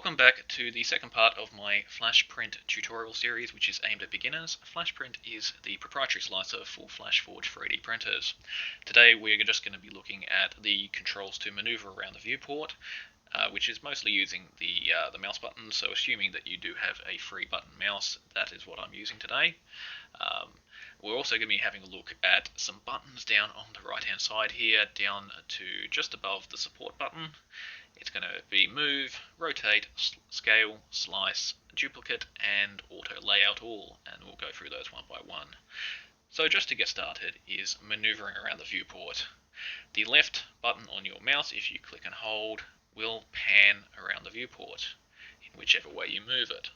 Welcome back to the second part of my FlashPrint tutorial series, which is aimed at beginners. FlashPrint is the proprietary slicer for FlashForge 3D printers. Today we're just going to be looking at the controls to maneuver around the viewport, which is mostly using the mouse button, so assuming that you do have a free button mouse, that is what I'm using today. We're also going to be having a look at some buttons down on the right hand side here, down to just above the support button. It's going to be move, rotate, scale, slice, duplicate, and auto layout all, and we'll go through those one by one. So just to get started is maneuvering around the viewport. The left button on your mouse, if you click and hold, will pan around the viewport in whichever way you move it.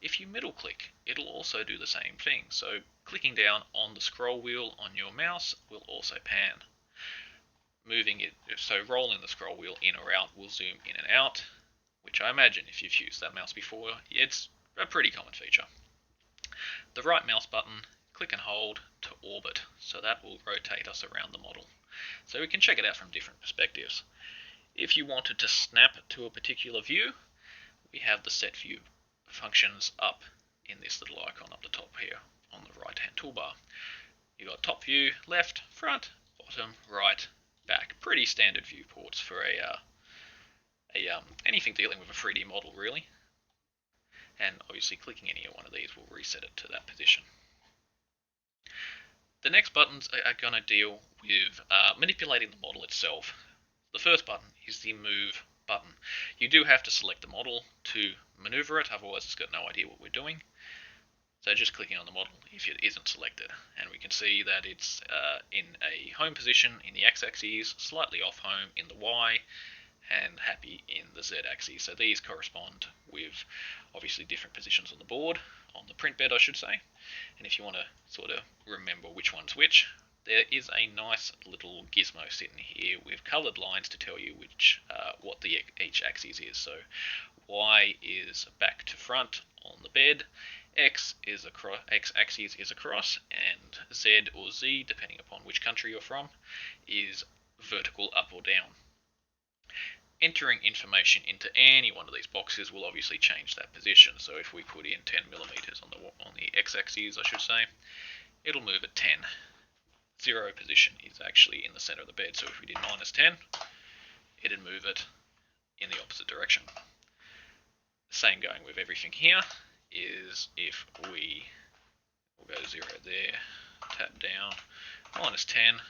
If you middle click, it'll also do the same thing, so clicking down on the scroll wheel on your mouse will also pan. Moving it, so rolling the scroll wheel in or out will zoom in and out, which I imagine if you've used that mouse before, it's a pretty common feature. The right mouse button, click and hold to orbit, so that will rotate us around the model. So we can check it out from different perspectives. If you wanted to snap to a particular view, we have the set view functions up in this little icon up the top here on the right hand toolbar. You've got top view, left, front, bottom, right, back. Pretty standard viewports for anything dealing with a 3D model, really. And obviously clicking any one of these will reset it to that position. The next buttons are going to deal with manipulating the model itself. The first button is the move button. You do have to select the model to maneuver it, otherwise it's got no idea what we're doing. So just clicking on the model if it isn't selected, and we can see that it's in a home position in the x-axis, slightly off home in the y, and happy in the z-axis. So these correspond with obviously different positions on the board, on the print bed I should say. And if you want to sort of remember which one's which, there is a nice little gizmo sitting here with coloured lines to tell you what each axis is. So y is back to front on the bed, x-axis is across, and z or z, depending upon which country you're from, is vertical up or down. Entering information into any one of these boxes will obviously change that position. So if we put in 10mm on the x-axis, I should say, it'll move at 10. 0 position is actually in the center of the bed, so if we did -10, it'd move it in the opposite direction. Same going with everything here is if we'll go 0 there, tap down, -10,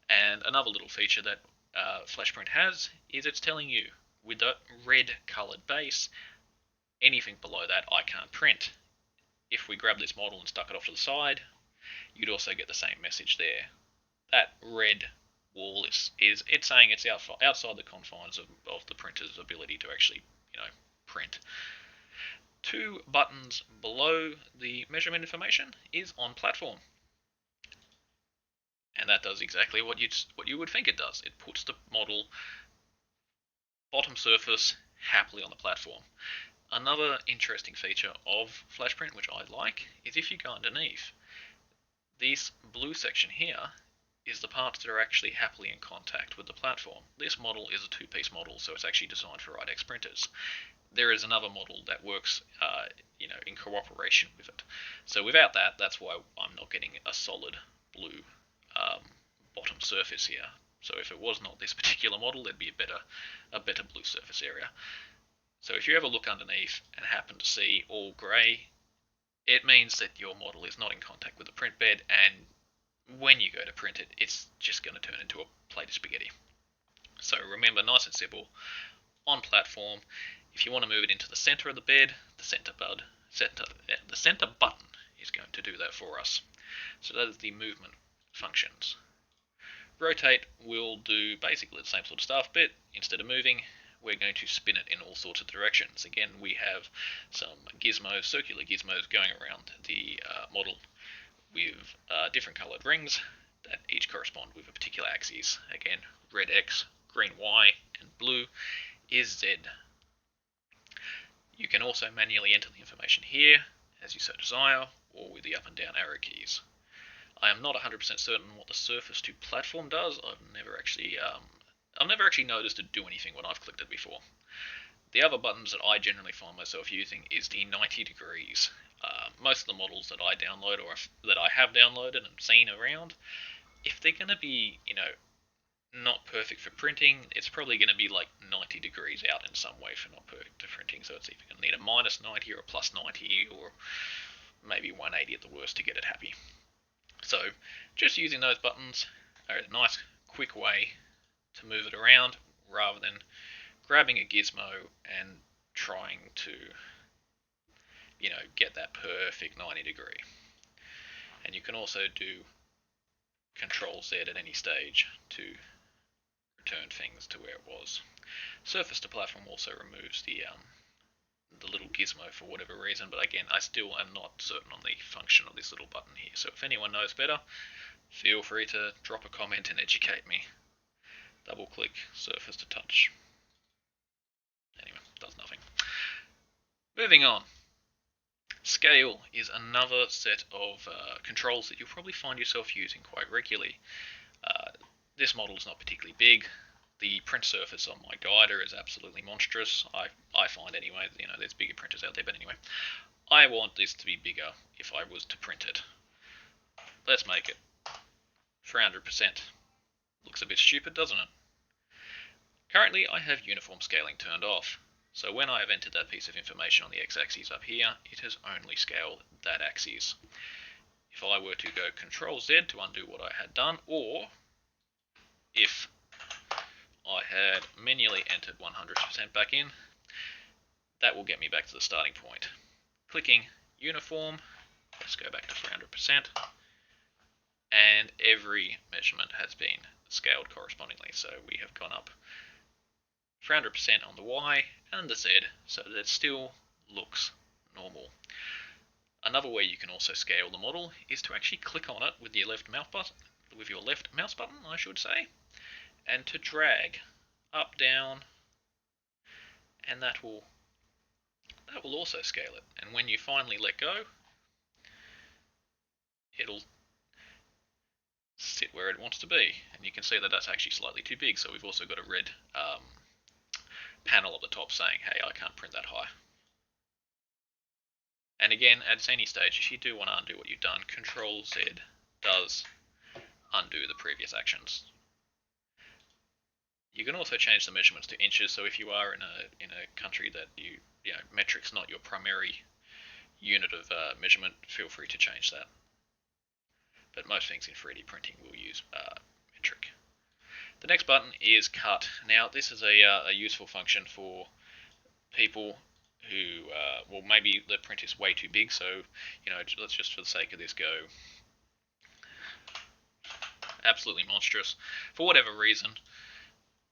and another little feature that FlashPrint has is it's telling you with the red colored base, anything below that I can't print. If we grab this model and stuck it off to the side, you'd also get the same message there. That red wall is it's saying it's outside the confines of the printer's ability to actually, print. 2 buttons below the measurement information is on platform. And that does exactly what you would think it does. It puts the model bottom surface happily on the platform. Another interesting feature of FlashPrint, which I like, is if you go underneath, this blue section here is the parts that are actually happily in contact with the platform. This model is a 2-piece model, so it's actually designed for IDEX printers. There is another model that works in cooperation with it. So without that, that's why I'm not getting a solid blue bottom surface here. So if it was not this particular model, there'd be a better blue surface area. So if you ever look underneath and happen to see all grey, it means that your model is not in contact with the print bed, and when you go to print it, it's just going to turn into a plate of spaghetti. So remember, nice and simple, on platform. If you want to move it into the center of the bed, the center button is going to do that for us. So that is the movement functions. Rotate will do basically the same sort of stuff, but instead of moving, we're going to spin it in all sorts of directions. Again, we have some gizmos, circular gizmos going around the model with different colored rings that each correspond with a particular axis. Again, red X, green Y, and blue is Z. You can also manually enter the information here as you so desire, or with the up and down arrow keys. I am not 100% certain what the surface to platform does. I've never actually noticed it do anything when I've clicked it before. The other buttons that I generally find myself using is the 90 degrees. Most of the models that I download or that I have downloaded and seen around, if they're going to be, not perfect for printing, it's probably going to be like 90 degrees out in some way for not perfect for printing. So it's either going to need a minus 90 or a plus 90 or maybe 180 at the worst to get it happy. So just using those buttons are a nice quick way to move it around rather than grabbing a gizmo and trying to get that perfect 90 degree. And you can also do Control Z at any stage to return things to where it was. Surface to platform also removes the little gizmo for whatever reason, but again, I still am not certain on the function of this little button here. So if anyone knows better, feel free to drop a comment and educate me. Double click surface to touch. Anyway, does nothing. Moving on. Scale is another set of controls that you'll probably find yourself using quite regularly. This model is not particularly big. The print surface on my guider is absolutely monstrous. I find anyway, there's bigger printers out there, but anyway. I want this to be bigger if I was to print it. Let's make it 300%. Looks a bit stupid, doesn't it? Currently, I have uniform scaling turned off. So when I have entered that piece of information on the x-axis up here, it has only scaled that axis. If I were to go Control Z to undo what I had done, or if I had manually entered 100% back in, that will get me back to the starting point. Clicking Uniform, let's go back to 300%, and every measurement has been scaled correspondingly. So we have gone up 300% on the Y and the Z, so that it still looks normal. Another way you can also scale the model is to actually click on it with your left mouse button, I should say, and to drag up, down, and that will also scale it. And when you finally let go, it'll sit where it wants to be. And you can see that that's actually slightly too big, so we've also got a red panel at the top saying, hey, I can't print that high. And again, at any stage, if you do want to undo what you've done, Control Z does undo the previous actions. You can also change the measurements to inches, so if you are in a country that metric's not your primary unit of measurement, feel free to change that. But most things in 3D printing will use metric. The next button is Cut. Now, this is a useful function for people who, well, maybe the print is way too big, so, let's just, for the sake of this, go absolutely monstrous. For whatever reason,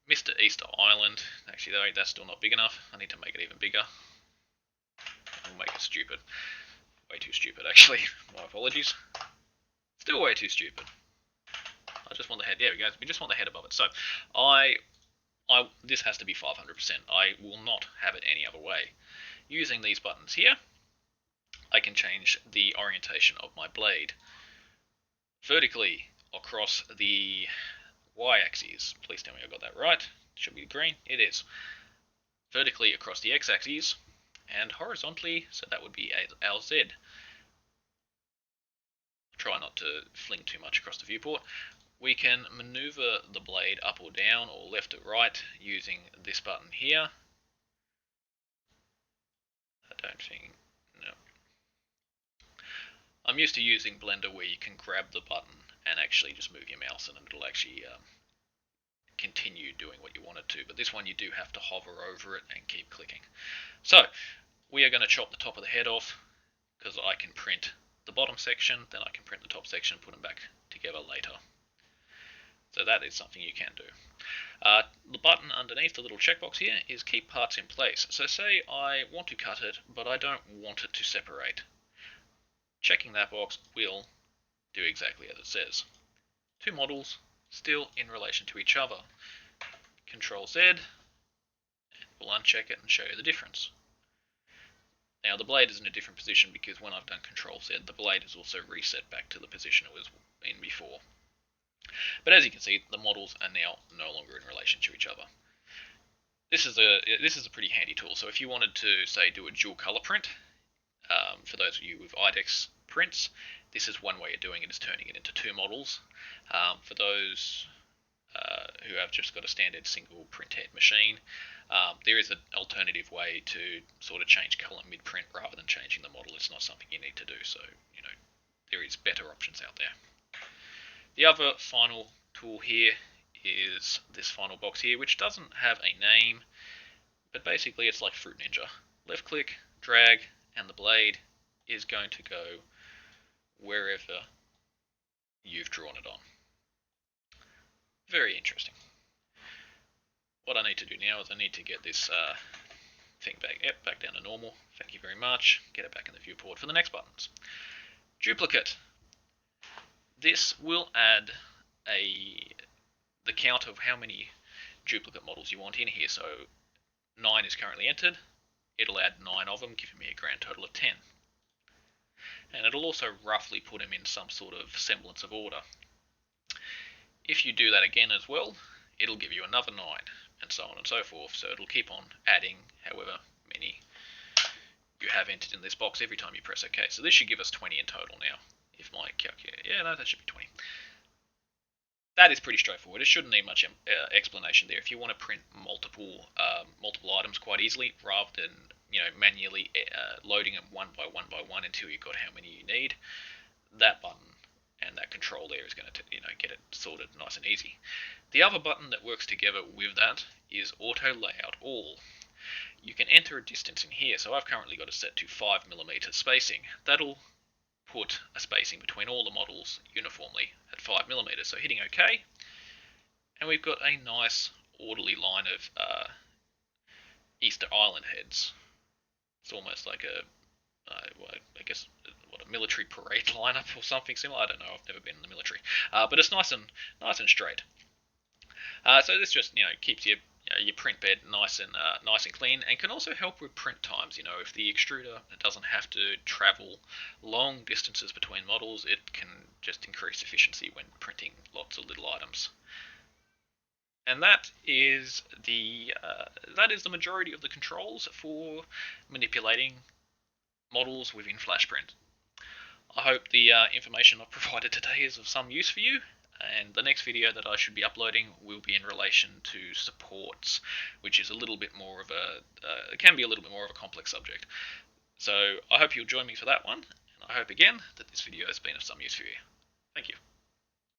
Mr. Easter Island, actually, that's still not big enough. I need to make it even bigger. I'll make it stupid. Way too stupid, actually. My apologies. Still way too stupid. I just want the head. There we go. We just want the head above it. So, this has to be 500%. I will not have it any other way. Using these buttons here, I can change the orientation of my blade. Vertically across the y-axis. Please tell me I got that right. It should be green. It is. Vertically across the x-axis, and horizontally, so that would be our z. Try not to fling too much across the viewport. We can maneuver the blade up or down or left or right using this button here. I don't think, no. I'm used to using Blender where you can grab the button and actually just move your mouse and it'll actually continue doing what you want it to. But this one you do have to hover over it and keep clicking. So we are going to chop the top of the head off because I can print the bottom section, then I can print the top section, put them back together later. So that is something you can do. The button underneath the little checkbox here is keep parts in place. So say I want to cut it, but I don't want it to separate. Checking that box will do exactly as it says. Two models still in relation to each other. Control Z, and we'll uncheck it and show you the difference. Now the blade is in a different position because when I've done Control Z, the blade is also reset back to the position it was in before. But as you can see, the models are now no longer in relation to each other. this is a pretty handy tool. So if you wanted to, say, do a dual color print, for those of you with IDEX prints, this is one way of doing it, is turning it into two models. For those who have just got a standard single printhead machine, there is an alternative way to sort of change color mid-print rather than changing the model. It's not something you need to do, so there is better options out there. The other final tool here is this final box here, which doesn't have a name, but basically it's like Fruit Ninja. Left click, drag, and the blade is going to go wherever you've drawn it on. Very interesting. What I need to do now is I need to get this thing back down to normal. Thank you very much. Get it back in the viewport for the next buttons. Duplicate. This will add the count of how many duplicate models you want in here. So 9 is currently entered. It'll add 9 of them, giving me a grand total of 10. And it'll also roughly put them in some sort of semblance of order. If you do that again as well, it'll give you another 9, and so on and so forth. So it'll keep on adding however many you have entered in this box every time you press OK. So this should give us 20 in total now. If my calculator, that should be 20. That is pretty straightforward. It shouldn't need much explanation there. If you want to print multiple items quite easily, rather than manually loading them one by one until you've got how many you need, that button and that control there is going to get it sorted nice and easy. The other button that works together with that is Auto Layout All. You can enter a distance in here, so I've currently got it set to 5mm spacing. That'll put a spacing between all the models uniformly at 5mm. So hitting OK, and we've got a nice orderly line of Easter Island heads. It's almost like I guess a military parade lineup or something similar. I don't know. I've never been in the military, but it's nice and straight. So this just keeps your print bed nice and clean, and can also help with print times. If the extruder doesn't have to travel long distances between models, it can just increase efficiency when printing lots of little items. And that is the majority of the controls for manipulating models within FlashPrint. I hope the information I've provided today is of some use for you, and the next video that I should be uploading will be in relation to supports, which is a little bit more of it can be a little bit more of a complex subject. So I hope you'll join me for that one, and I hope again that this video has been of some use for you. Thank you.